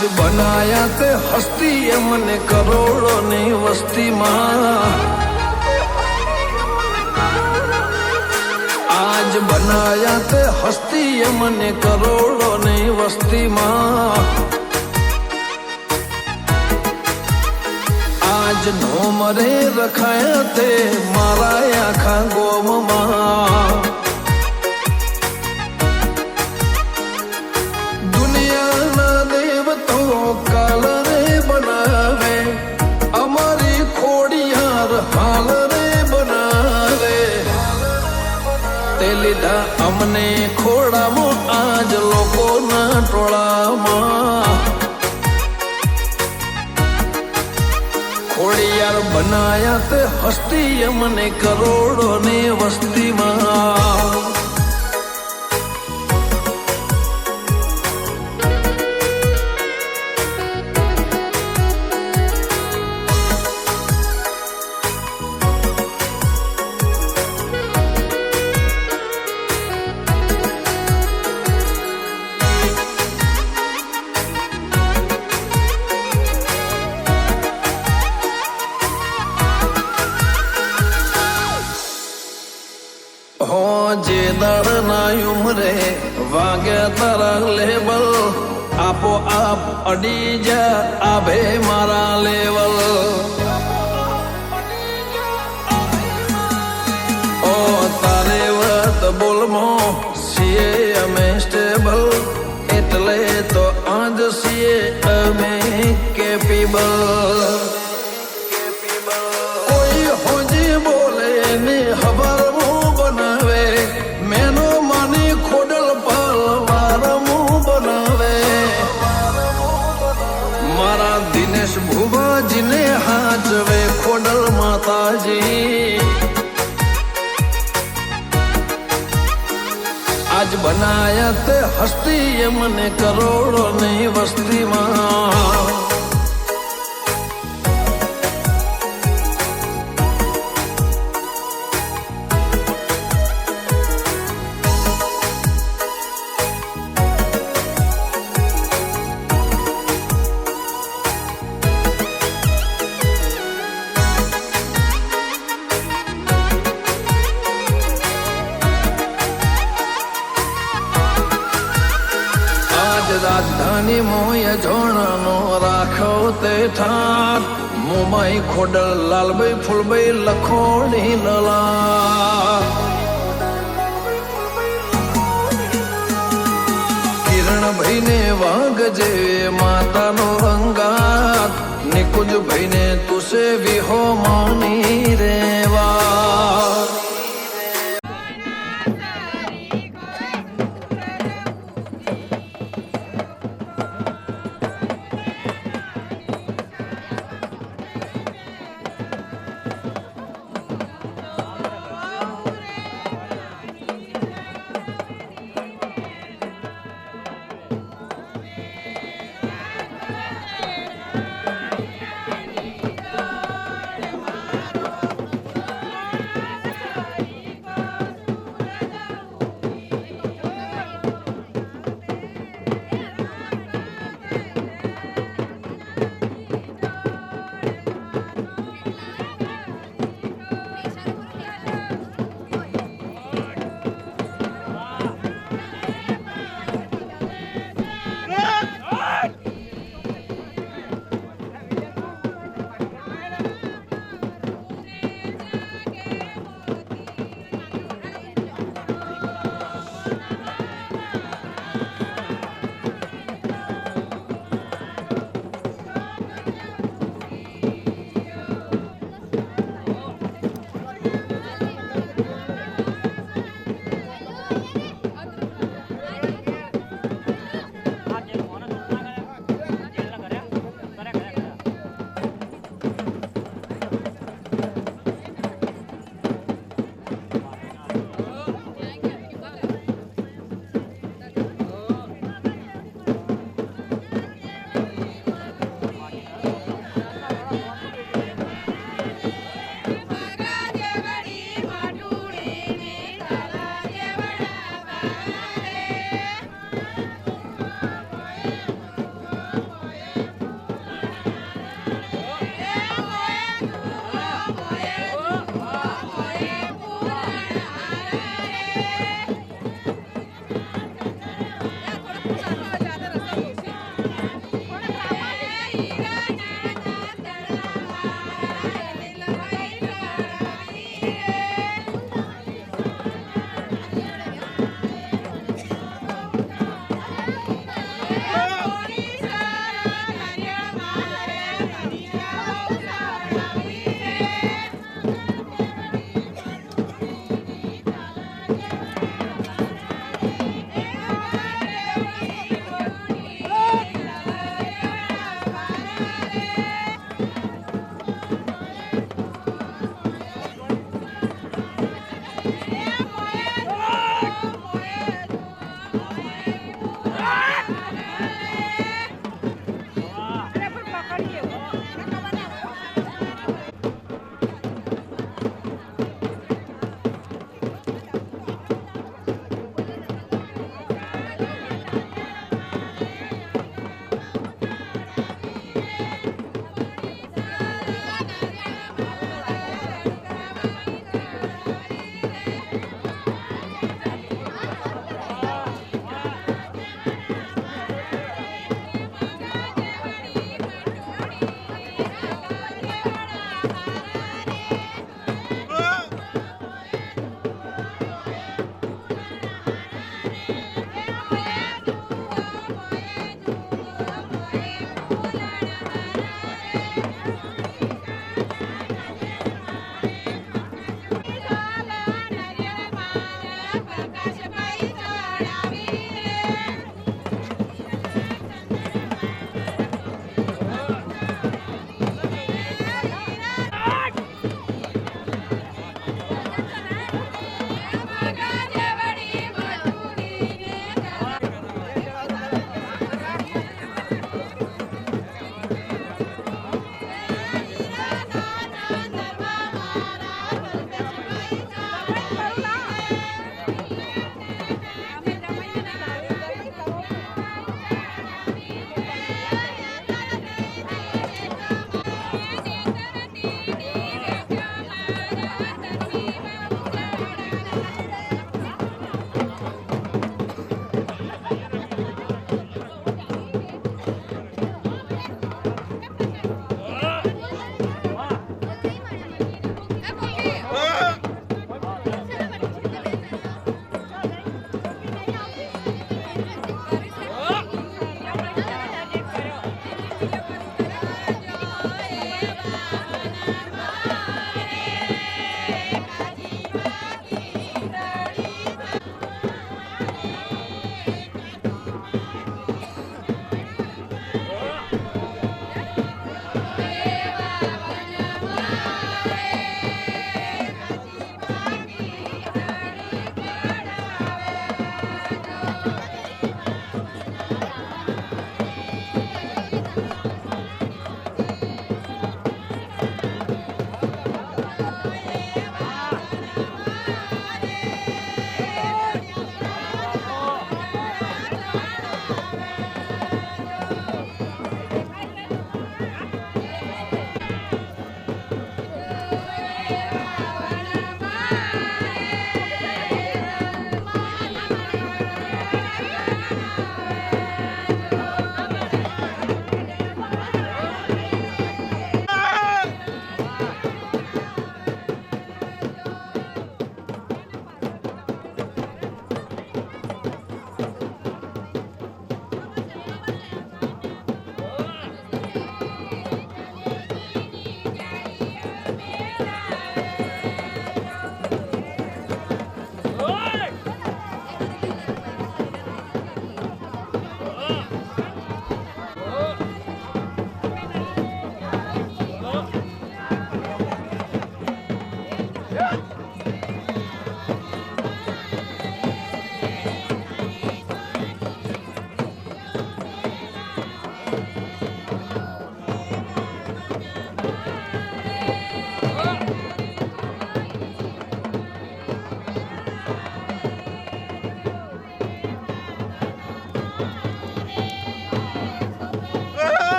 आज बनाया ते हस्ती મને કરોડોની વસ્તીમાં आज बनाया ते हस्ती મને કરોડોની વસ્તીમાં आज નો મરે રખાયા તે મારા આખા ગોમમાં લીધા અમને ખોડામાં આજ લોકોના ટોળામાં ખોડિયાર બનાયા તે હસ્તી મને કરોડોની વસ્તીમાં જે દળના ઉમરે વાગ્યા તારા લેવલ આપો આપ અડી જા આભે મારા લેવલ ઓ તારે વાત બોલમો છીએ અમે સ્ટેબલ એટલે તો આજ છીએ અમે કેપેબલ કોઈ હોજી બોલે ને હવાર ભુવાજીને હાચવે ખોડલ માતાજી આજ બનાયા તે હસ્તી મને કરોડોની વસ્તીમાં રાજધાની મોય જોણાનો રાખો તે ઠાટ મુંબઈ ખોડલ લાલભાઈ ફૂલભાઈ લખોણી લલા કિરણભાઈ ને વાગજે માતાનો અંગાત નિકુંજભાઈ ને તુસે વિહો માની રેવા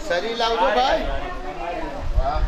શરીર લાવજો ભાઈ. વાહ.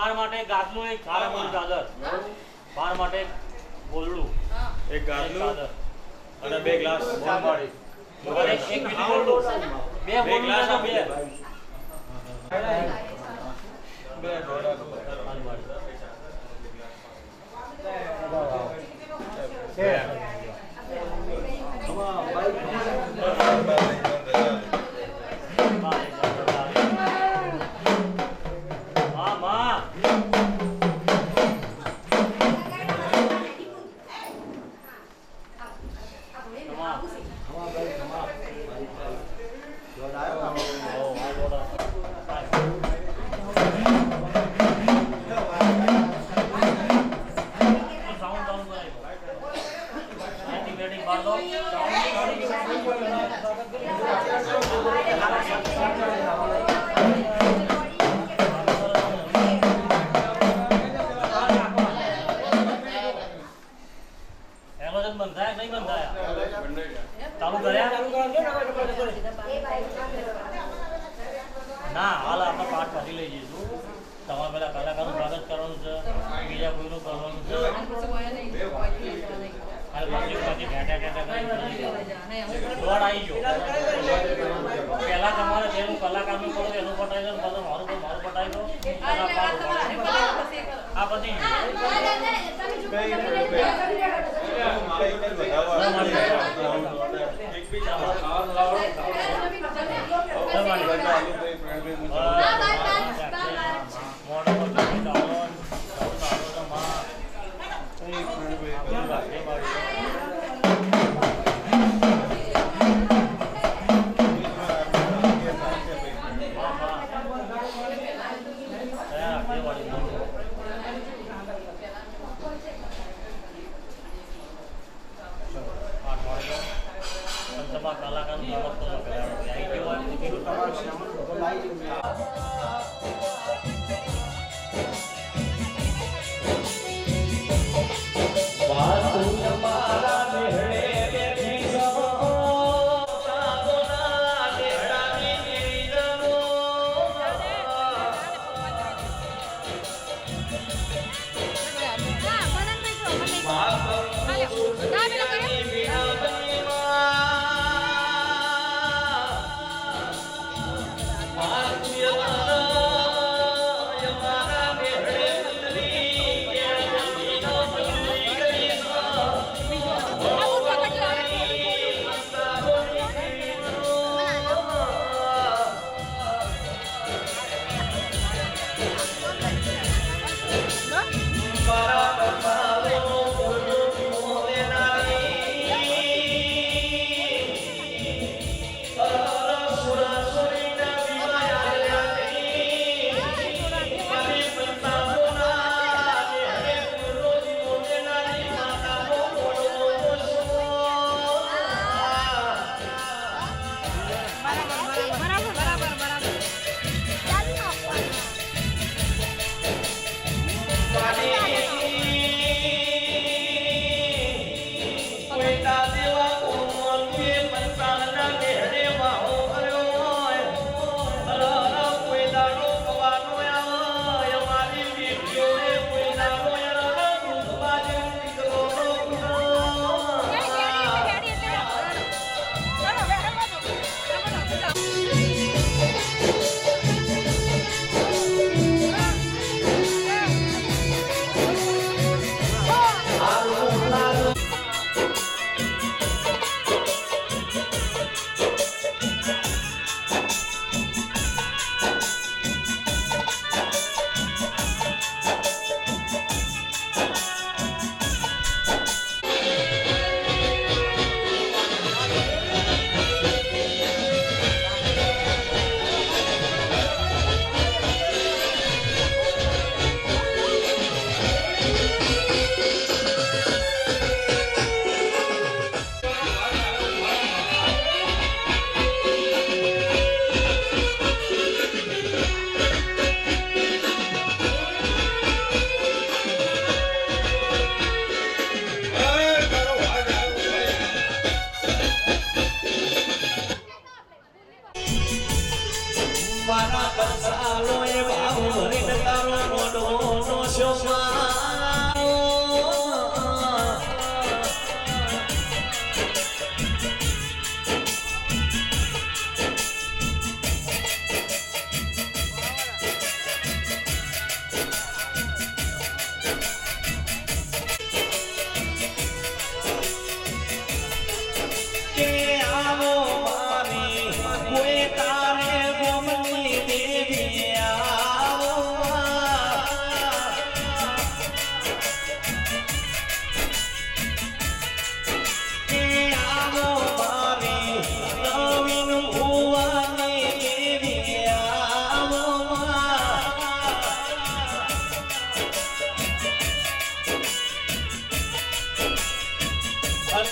બાર માટે ગાદલું એક ખારા મોટી ચાદર બાર માટે બોલડું એક ગાદલું અને 2 ગ્લાસ બોલવાળી એક બીજું બોલડું બે ગ્લાસ બે ચાલુ કર્યા ના હાલ આપણે પાઠ કરી લઈ જઈશું તમારે પેલા કલાકારનું સ્વાગત કરવાનું છે બીજા કોઈનું કરવાનું છે દોડ આવી ગયો પેલા તમારે જેનું કલાકારનું કરો એનું પટાઈ દો પછી મારું પટાઈ દો આ પછી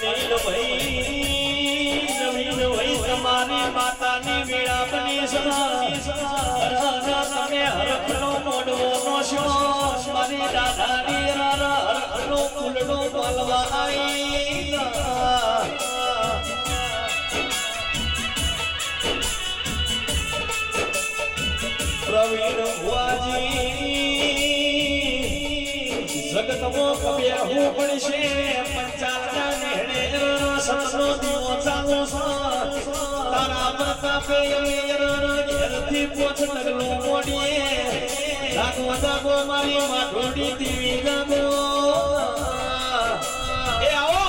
અનિલ ભાઈ જમીન ભાઈ તમારી માતાની વીણા બની તમે હરખનો મોડવો નો છો મારી દાદાની હરખનો ફૂલનો બોલવા આવી પ્રવીણ ભુવાજી જગતમો કવે હું પડશે પંચાલના નેહડે સતનો દીવો ચાલો તારા પ્રતાપે ઘેરથી પોછ નગલો મોડીએ લાગો જાગો મારી માઠોડી દેવી ગામો એ આવો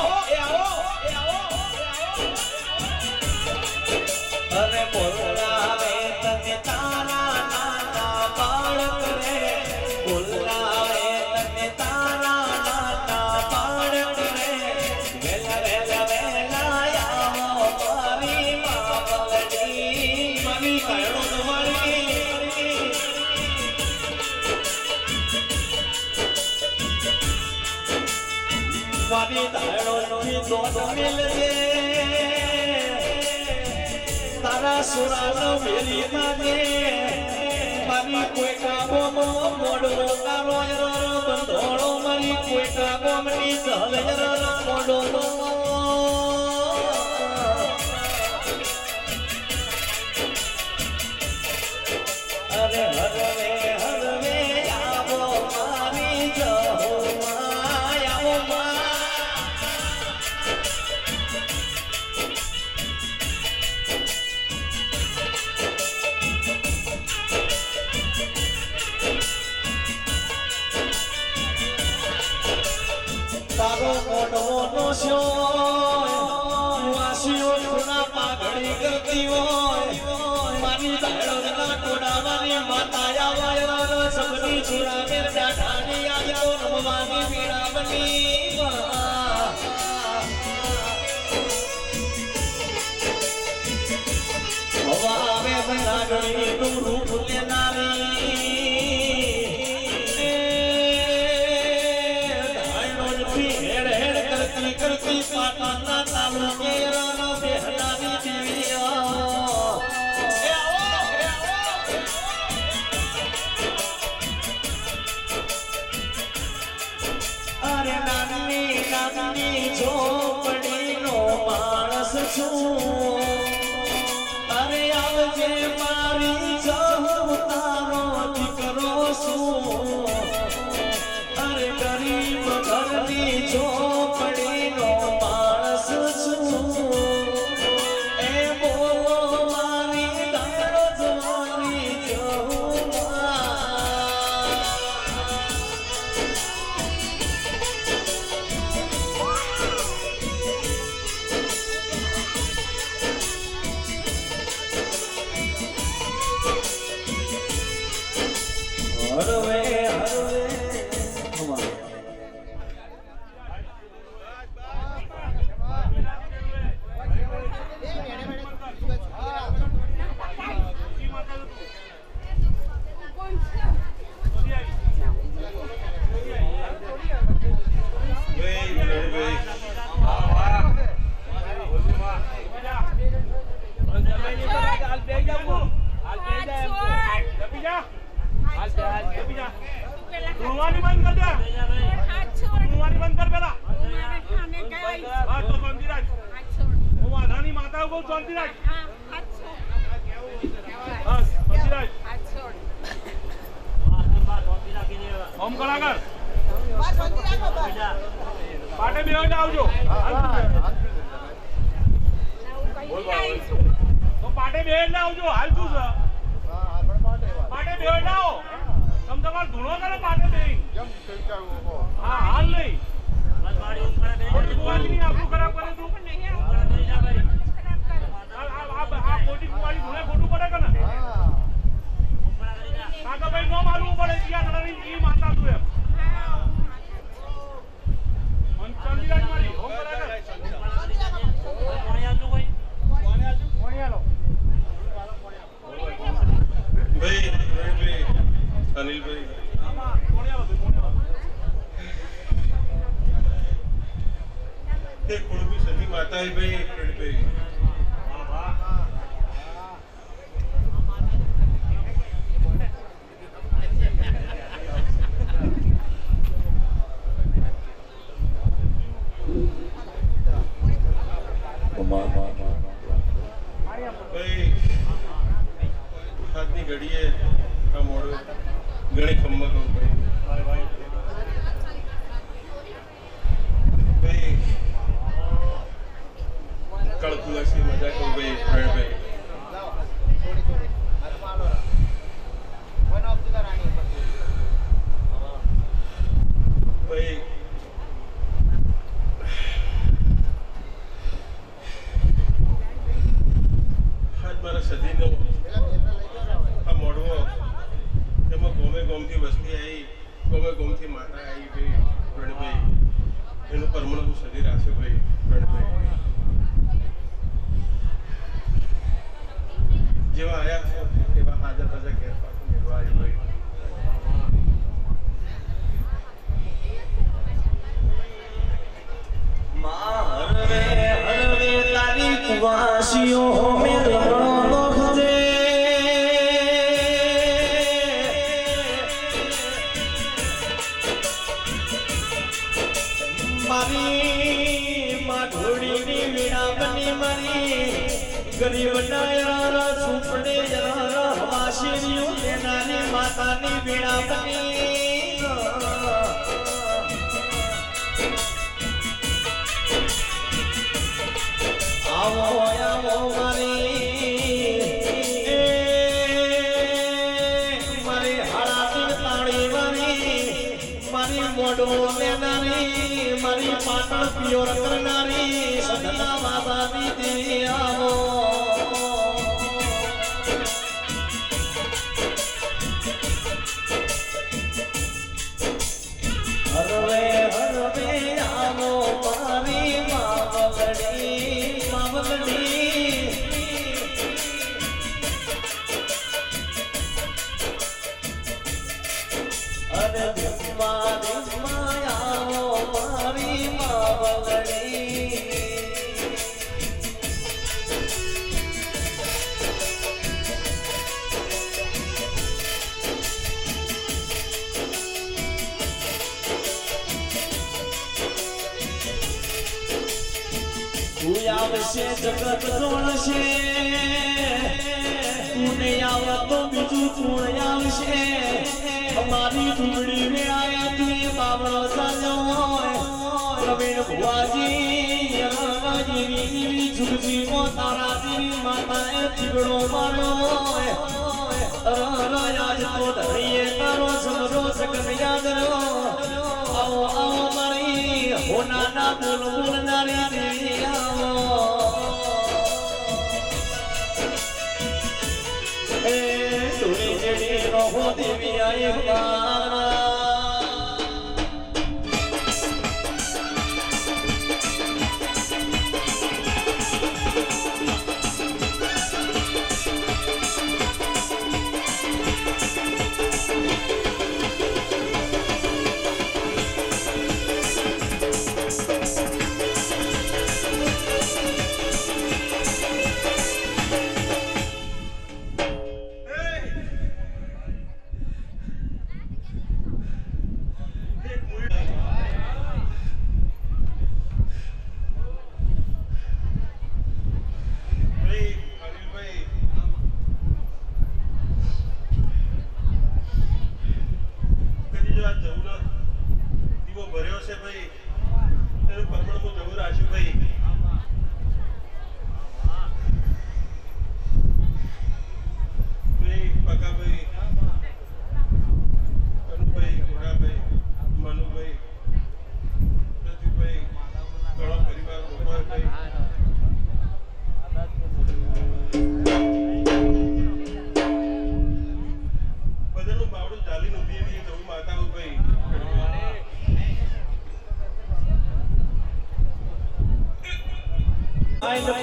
અરે બોલાવે તને તારા નાના બાળક રે બોલાવે તને તારા નાના બાળક રે વેલા આવો મારી માવડી મની કણો મળી મારી દાડો ની દોડ મિલજે તારા સુરાનો મેરી માને મારી કોઈ કામો મોડો તારો બંધોળો મારી કોઈ કામની ચલ મોડો અરે હરવે આવો મારી જહો આવો તારો મોઢવો નો શો વાસીઓ થોડા પાઘડી કરતી હોય મારી દાડોના ટોડા મારી માતા આવાયો સબની છુરા મેર દાઢાની આવ્યો રમવાની વીણા બની હવાવે બનાગણી નું રૂપ લેનારી કરતી પાટણના તાલુકે રાનો બેહડાની દેવીયા એ આવો અરે નાની ઝોપડીનો માણસ છું અરે આવજે મારી જહુ તારો દીકરો છું અરે ગરીબ ઘરની ઝોપડીનો માણસ છું એ બોલો મારી દાડો જવાની જહુમાં હરવે પાટે બેહી આવજો તો પાટે બેહી આવજો હાલ શું છે પાટે બેહી આવો તમ તમાર ધૂણો કરે પાટે બેહી હા હાલ નહીં કુવારી આપણું ખરાબ કરે તું આ ખોટી કુવારી ધૂણે ખોટું પડે કે ને કાકા ભાઈ નો મારવું પડે ત્યાં ઈ માતા તું એમ ચંદીરાજ મારી હોમ કરાગર ભાઈ અનિલભાઈ એક કોણ બી છે બતાવી ભાઈ રણભાઈ. ભાઈ હાથની ઘડીએ આ મોડું ઘણી ખમ્મા કહું ભાઈ. ભાઈ કળકુલાસી મજા કહું ભાઈ રણભાઈ. ભાઈ આજ મારા સદીનો આ મોડવો એમાં ગોમે ગોમથી વસ્તી આવી, ગોમે ગોમથી માતા આવી ભાઈ રણભાઈ. એનું પરમાણુ શરીર આશે ભાઈ રણભાઈ. જેવા આયા છો એવા હાજર તાજા ઘેર પાછું મેળવા આવ્યું ભાઈ. હરવે હરવે તારી કુવાસીઓ મેલણો ખજે મારી માધોડીની વીણા બની મારી ગરીબ નાયરા સુપડે જરા હવાશીઓ લેનારી માતાની વીણા બની આવો આવો મારી હાડાની તાળી મારી મોઢો લેનારી મારી પાટણ પિયોર કરનારી સદના બાબાની દેવી આવો. હરવે હરવે આવો મારી માવલડી અરે દિલમાં આવો મારી માવલડી. તું આવશે જગત જોણશે, તું નહીં આવ તો બીજું કોણ આવશે. અમારી ડુંગળી વેળાયા તું બાબળો ચાલ્યો હોય પ્રવીણ ભુવાજી જેવી ઝુકજી મો તારા દેવી માતાએ ચીગડો માર્યો હોય. આજ તો ધણીએ તારો સમરો સગન યાદ રહ્યો. આવો આવો મારી હોનાના બોલ બોલનારી દેવી આવો. એ ટોળી જેડી રહો દેવી આયવા.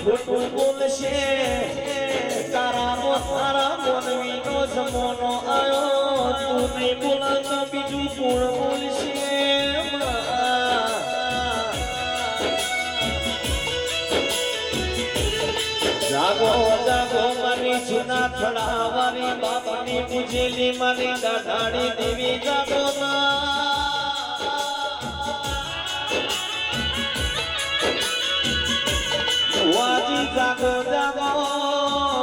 ખોટું બોલશે તારા બોલવીનો જમોનો આવ્યો. તું નહીં બોલાતો બીજું કોણ બોલશે. જાગો જાગો મારી સુના થડાવારી બાપની પૂજેલી મારી દાઢાડી દેવી જાગો વાજી જાગો જાગો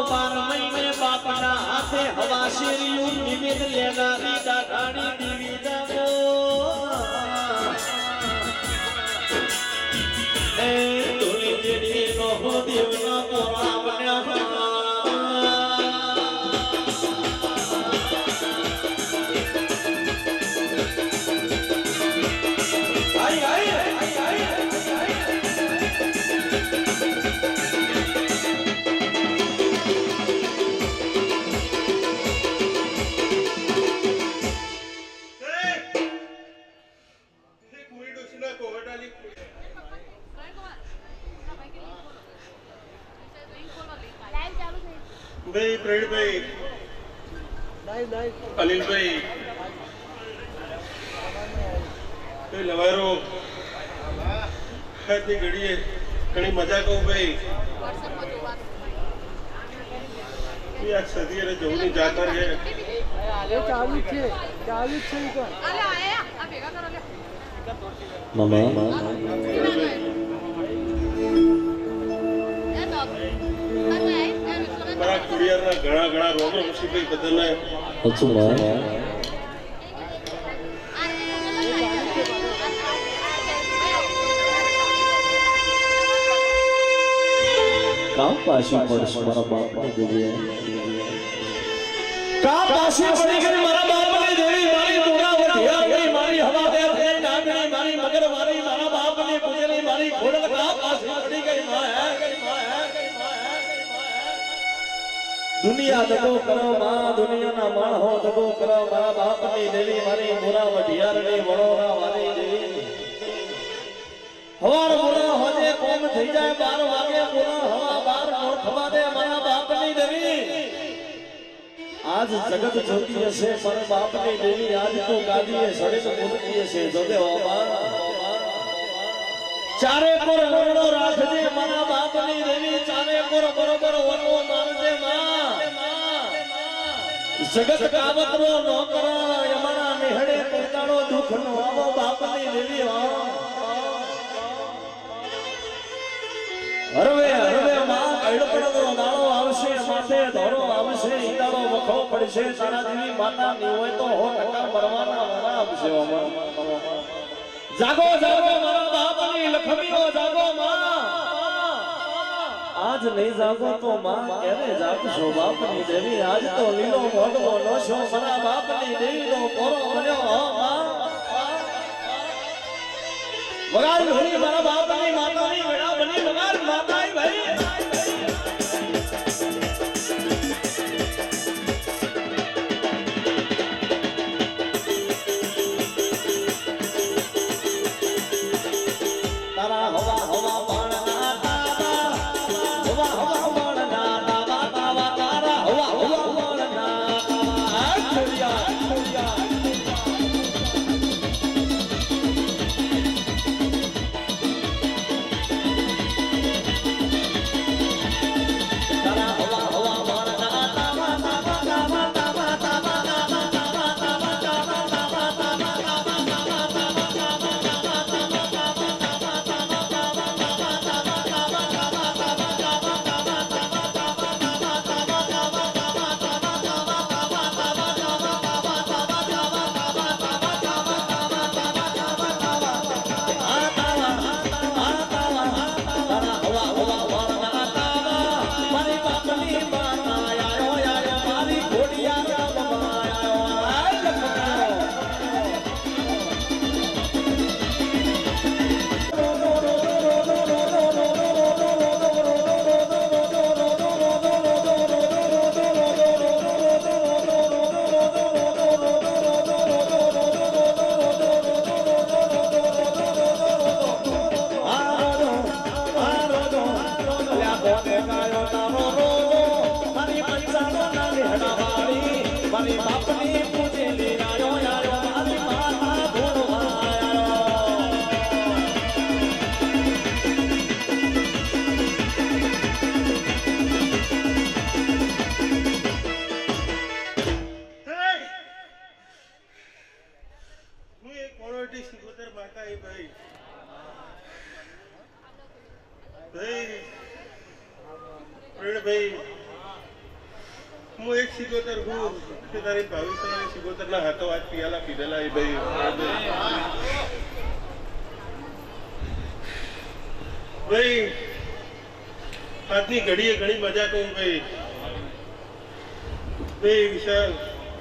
12 મહિને બાપના હાથે હવા શેરિયું નિવેદ લેનારી દાઢાડી દેવી જાગો એ તુલી જેડી નો દેવના કોરા બન્યા ભાઈ પ્રવીણભાઈ અનિલભાઈ લવારો હાથી ઘડીએ ઘણી મજા કહું ભાઈ આ સદી અને જવની જાતર છે ચાલુ જ છે મારા કુડિયારના ઘણા રોગ પછી બધાને કામ પાછી પડશે મારા બાપની દેવી કામ પાછી પડી ગઈ મારા બાપની દેવી મારી મોરા વઢિયારી મારી હવા દે નાગણી મારી મગર મારી મારા બાપની પૂજેલી મારી ખોડલ કામ પાછી પડી ગઈ દુનિયા દગો કરો માં દુનિયાના માણહો દગો કરો મારા બાપની દેવી મારી મોરા વઢિયારી વડોરા મારી દેવી હવાર મોરા હોજે કોમ થઈ જાય 12 વાગે મોરા હવા 12 નો થવા દે મારા બાપની દેવી આજ જગત જોતી હશે પણ બાપની દેવી આજ તો ગાદીએ સડીને મૂર્તિ હશે જોદે ઓમાં ચારે કોર વરણો રાખજે મારા બાપની દેવી ચારે કોર બરોબર વરણો મારજે માં જગત કાવતરો નો કરાય અમારા નિહળે પોતાનો દુઃખ નો આવો બાપની દેવી હરવે માં કડપડનો દાડો આવશે માથે ધોરો આવશે ઈદાડો વખો પડશે તારા દેવી માતા ની હોય તો હો ટકા મરવાના વાળા આવશે જાગો જાગો મારા બાપની લખમીઓ જાગો માં આજ નહીં જાગો તો માં કેને જાગશો બાપની દેવી આજ તો લીલો મોઢો નોશો મારા બાપની દેવી નો પોરો બન્યો હો માં વગાડ ઘણી મારા બાપની માતાની વેડા બની વગાડ માતાઈ ભાઈ તારા હવા હવા પાણના તારા હવા હવા પાણના તારા તારા હવા હવા પાણના છોડિયા મારી સિકોતર માતા એ ભાઈ ભાઈ ભાઈ હું એક સિકોતર હું કે તારી ભવિષ્યની સિકોતરના હાથો હાથ પિયાલા પીધેલા એ ભાઈ ભાઈ આજની ઘડીએ ઘણી મજા કહું ભાઈ ભાઈ વિશાલ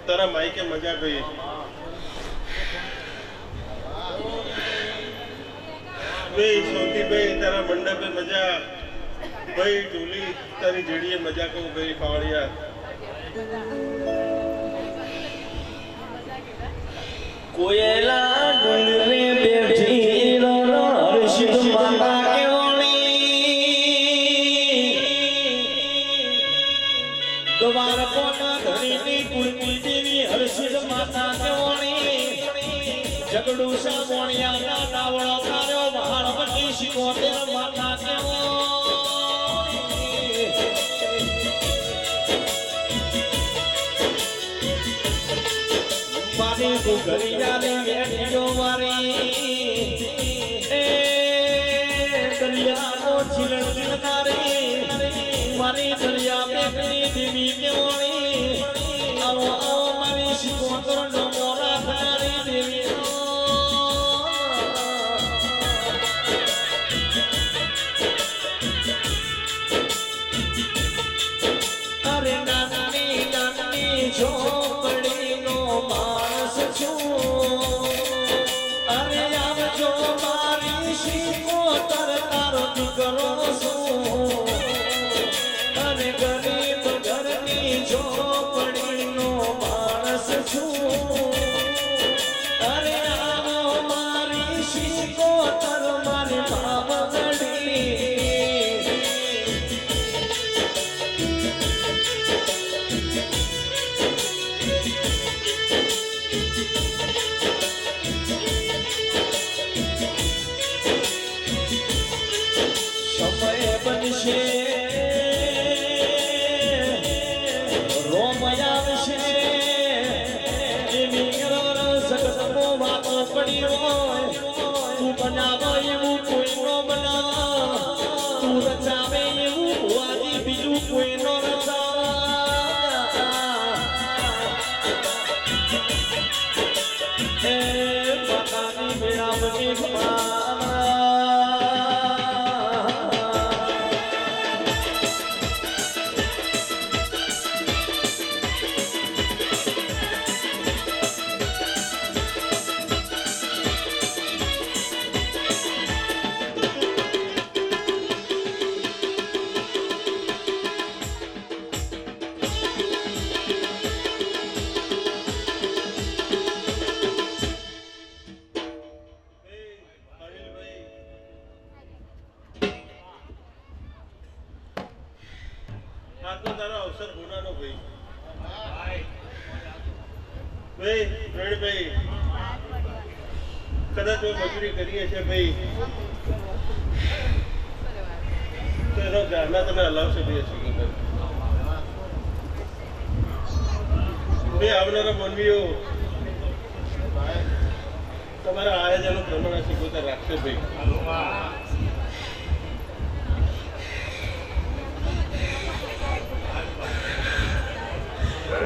તારા માઈકે મજા ભાઈ ભાઈ સોનતીભાઈ તારા મંડપે મજા ભાઈ ઢોલી તારી જેડીએ મજા કહું ભાઈ પાવડિયા કોયલા ડુંગરે બેઠી હર્ષિત માતા કેવણી દ્વાર કોના ધણીની કુળની દેવી હર્ષિત માતા કેવણી જગડું સામોણિયાના નાવળો તાર્યો મહાણવટી શિકોતેર માતા કેવણી મારી ગુગરિયાને વેઠીઓ મારી એ દરિયાનો છીલણ છીલનારી મારી દરિયા પેકની દેવી કેવણી આવો આવો મારી શિકોતરનો મોરા થનારી દેવી અરે નાની નાની છોકડીનો માણસ છું અરે આવજો મારી શિકોતર તારો દીકરો છું અરે ગરીબ ઘરની છોકડીનો માણસ છું અરે આવો મારી શિકોતર મારી માવડી સમય બનશે રોમય આવશે એવી સગતમો વાતો પડી હોય તું બનાવો એવું કોઈ નો બનાવ તું રચાવે એવું ભુવાજી બીજું કોઈ નો રચાવે એ માતાની મેળાવની આજનો તારો અવસર ગુનાનો ભાઈ ભાઈ પ્રવીણભાઈ કદાચ મજૂરી કરીએ છે ભાઈ તો એનો ગાના તમે હલાવશો ભાઈ સિકોતર ભાઈ આવનારા માનવીઓ તમારા આયોજનો પ્રમાણે સિકોતર રાખશે ભાઈ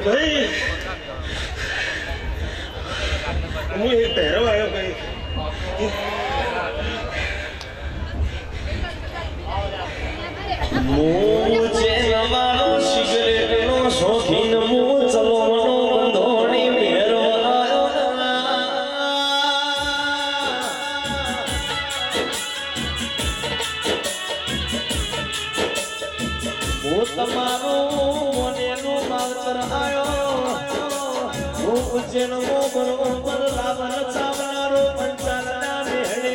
ભાઈ હું એ પહેરવા આવ્યો ભાઈ મુજે અમારો સિગરેટનો શોખીન હું ચલોનો બંધોણી મેરો આવ્યો હું તમારો મોનેનો માવતર આવ્યો હું ઉજ્જૈન મોગલ લાવર ચાવનારો પંચાલના મેળે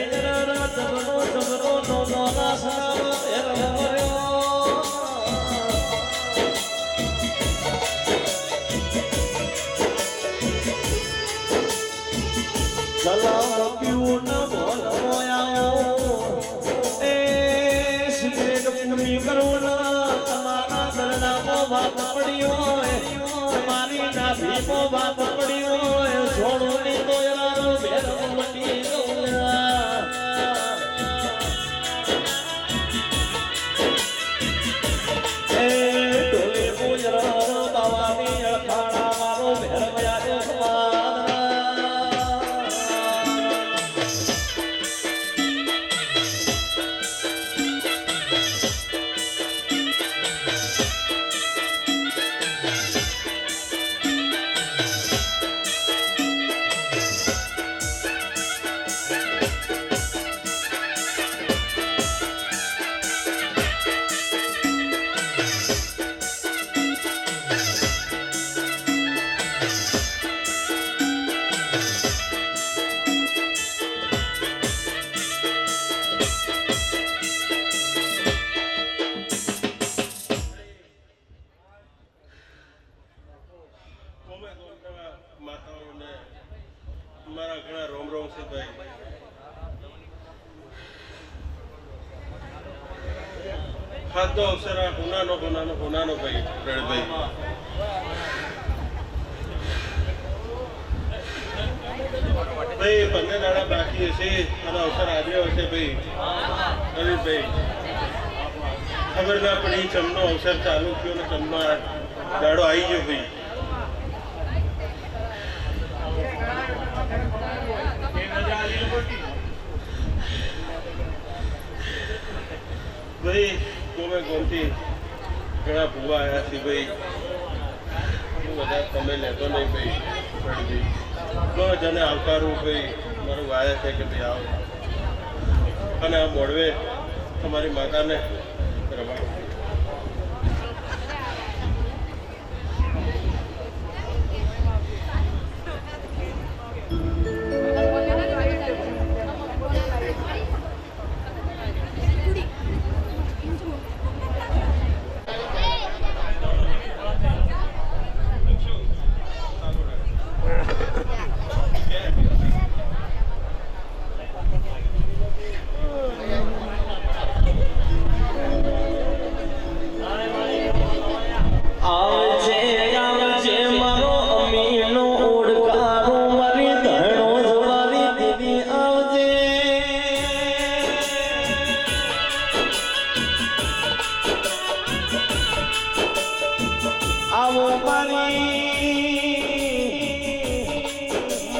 જબરો જબરો નો નાસનારો સલામ પીવું ન બોલ મોયાઓ એ સિગરેટ પૂમી કરું તમારા દરનામો વાત પડ્યો મારી નાભીમો વાત પડ્યો છોડો ની તો યારો ભેર મટી ભાઈ ખાધો અવસર આ હોનાનો ભાઈ રણભાઈ ભાઈ 15 દાડા બાકી હશે અને અવસર આવ્યો હશે ભાઈ હરીશભાઈ ખબર ના પડી ચમનો અવસર ચાલુ થયો ને ચમનો દાડો આવી ગયો ભાઈ ભાઈ ગોમથી ઘણા ભૂવા આવ્યા છે ભાઈ હું બધા તમે લેતો નહીં ભાઈ જને આવકારું ભાઈ મારું આવ્યા છે કે ભાઈ આવો અને આ મોડવે તમારી માતાને રમાડો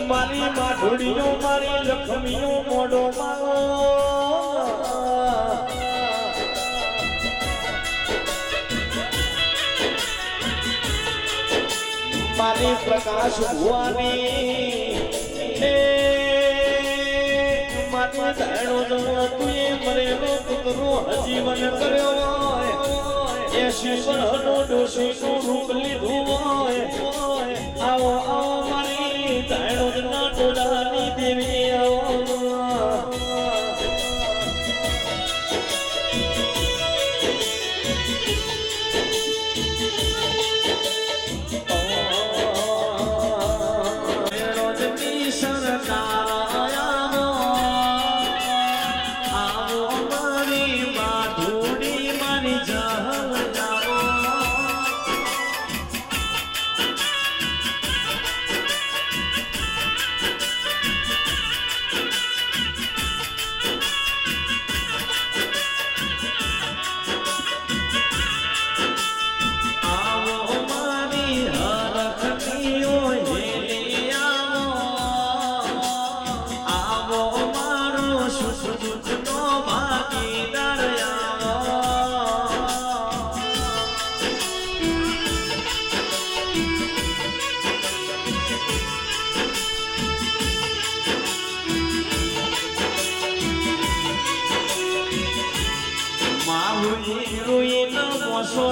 મારી માઠોડીઓ મારી લક્ષ્મીઓ મોઢો મારો મારી પ્રકાશ ભુવાની મારી ધૈણો જો તુએ મરેલો પુત્રો હજીવન કર્યો હોય એ શિવનો ડોશીનું રૂપ લીધું હોય આવો આવો મારી ધૈણો ના ટોળાની દેવી આવો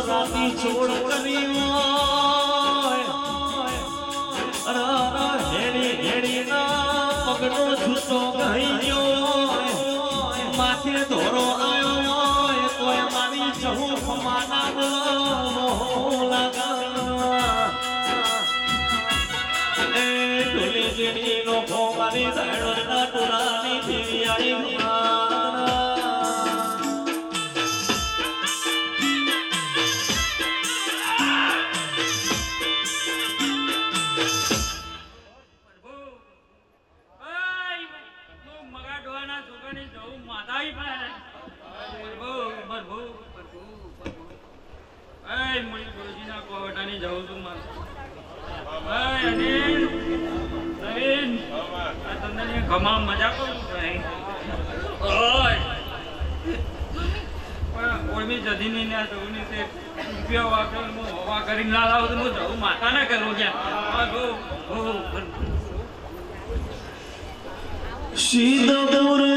રાતી છોડ કરી હેડી હેડી ના પગનો છૂટો ગઈ ગયો માથે ધોરો આવ્યો હોય કોઈ મારી ચહુ ખમાના લગા એ ઢોલી જેડી નો ખો મારી ધૈણો ના ટોળાની દેવી આવી મજા કરું કોઈ જતી નહીં ના જવું નહીં તે રૂપિયા વાપર હવા કરીને ના લાવું તો હું જવું માતા ના કરું ક્યાં સીધો